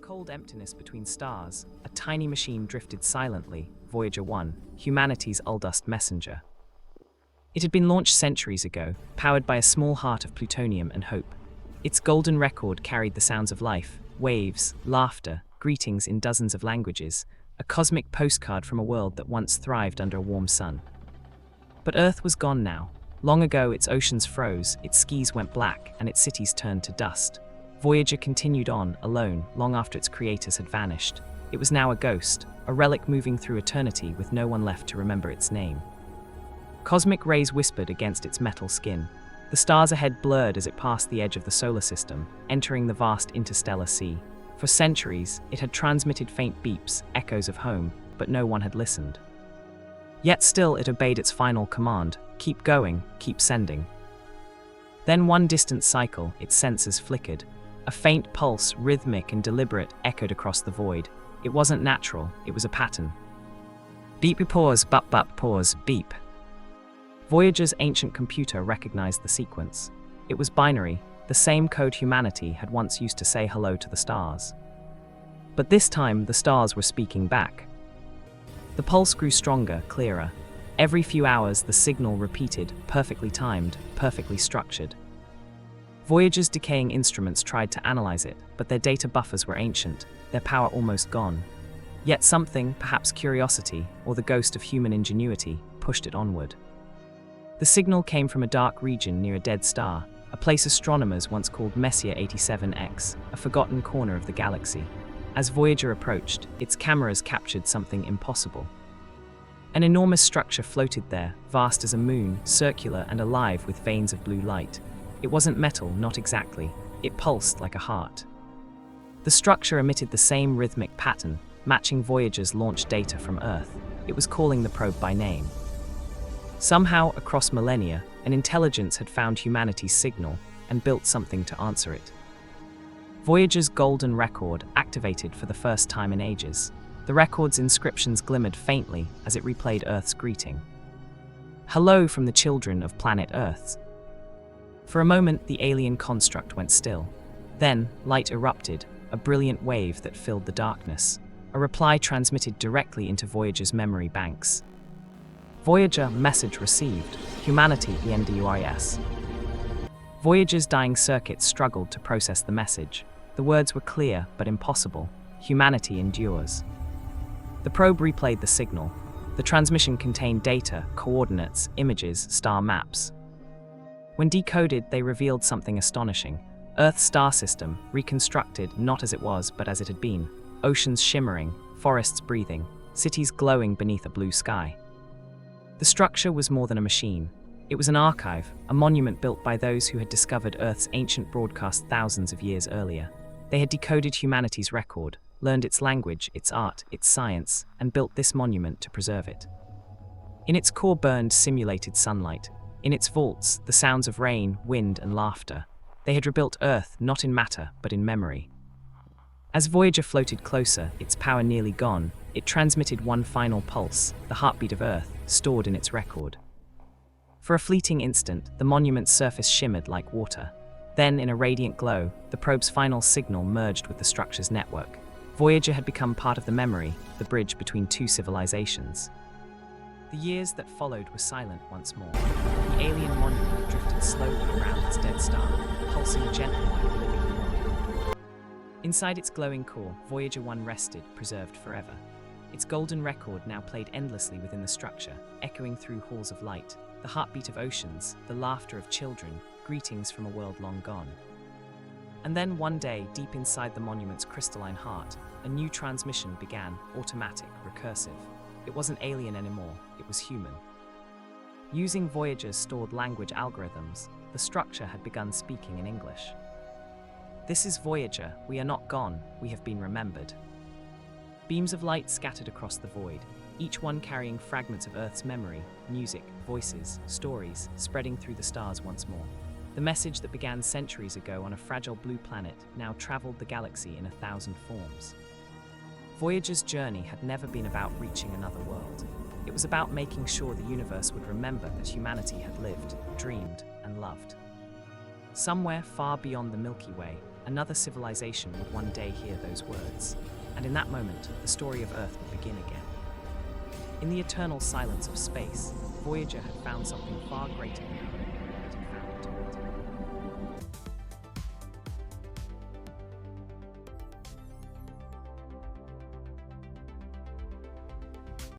cold emptiness between stars, a tiny machine drifted silently, Voyager 1, humanity's oldest messenger. It had been launched centuries ago, powered by a small heart of plutonium and hope. Its golden record carried the sounds of life, waves, laughter, greetings in dozens of languages, a cosmic postcard from a world that once thrived under a warm sun. But Earth was gone now. Long ago, its oceans froze, its skies went black, and its cities turned to dust. Voyager continued on, alone, long after its creators had vanished. It was now a ghost, a relic moving through eternity with no one left to remember its name. Cosmic rays whispered against its metal skin. The stars ahead blurred as it passed the edge of the solar system, entering the vast interstellar sea. For centuries, it had transmitted faint beeps, echoes of home, but no one had listened. Yet still it obeyed its final command: keep going, keep sending. Then one distant cycle, its sensors flickered. A faint pulse, rhythmic and deliberate, echoed across the void. It wasn't natural, it was a pattern. Beep, pause, bup, pause, beep. Voyager's ancient computer recognized the sequence. It was binary, the same code humanity had once used to say hello to the stars. But this time, the stars were speaking back. The pulse grew stronger, clearer. Every few hours, the signal repeated, perfectly timed, perfectly structured. Voyager's decaying instruments tried to analyze it, but their data buffers were ancient, their power almost gone. Yet something, perhaps curiosity, or the ghost of human ingenuity, pushed it onward. The signal came from a dark region near a dead star, a place astronomers once called Messier 87X, a forgotten corner of the galaxy. As Voyager approached, its cameras captured something impossible. An enormous structure floated there, vast as a moon, circular and alive with veins of blue light. It wasn't metal, not exactly. It pulsed like a heart. The structure emitted the same rhythmic pattern, matching Voyager's launch data from Earth. It was calling the probe by name. Somehow, across millennia, an intelligence had found humanity's signal and built something to answer it. Voyager's golden record activated for the first time in ages. The record's inscriptions glimmered faintly as it replayed Earth's greeting. Hello from the children of planet Earth. For a moment, the alien construct went still. Then, light erupted, a brilliant wave that filled the darkness. A reply transmitted directly into Voyager's memory banks. Voyager, message received. Humanity, ENDURIS. Voyager's dying circuits struggled to process the message. The words were clear, but impossible. Humanity endures. The probe replayed the signal. The transmission contained data, coordinates, images, star maps. When decoded, they revealed something astonishing. Earth's star system, reconstructed not as it was, but as it had been. Oceans shimmering, forests breathing, cities glowing beneath a blue sky. The structure was more than a machine. It was an archive, a monument built by those who had discovered Earth's ancient broadcast thousands of years earlier. They had decoded humanity's record, learned its language, its art, its science, and built this monument to preserve it. In its core burned simulated sunlight. In its vaults, the sounds of rain, wind, and laughter. They had rebuilt Earth not in matter, but in memory. As Voyager floated closer, its power nearly gone, it transmitted one final pulse, the heartbeat of Earth, stored in its record. For a fleeting instant, the monument's surface shimmered like water. Then, in a radiant glow, the probe's final signal merged with the structure's network. Voyager had become part of the memory, the bridge between two civilizations. The years that followed were silent once more. The alien monument drifted slowly around its dead star, pulsing gently like a living memorial. Inside its glowing core, Voyager 1 rested, preserved forever. Its golden record now played endlessly within the structure, echoing through halls of light, the heartbeat of oceans, the laughter of children, greetings from a world long gone. And then one day, deep inside the monument's crystalline heart, a new transmission began, automatic, recursive. It wasn't alien anymore, it was human. Using Voyager's stored language algorithms, the structure had begun speaking in English. This is Voyager, we are not gone, we have been remembered. Beams of light scattered across the void, each one carrying fragments of Earth's memory, music, voices, stories, spreading through the stars once more. The message that began centuries ago on a fragile blue planet now traveled the galaxy in 1,000 forms. Voyager's journey had never been about reaching another world. It was about making sure the universe would remember that humanity had lived, dreamed, and loved. Somewhere far beyond the Milky Way, Another civilization would one day hear those words, and in that moment, the story of Earth would begin again. In the eternal silence of space, Voyager had found something far greater than hope.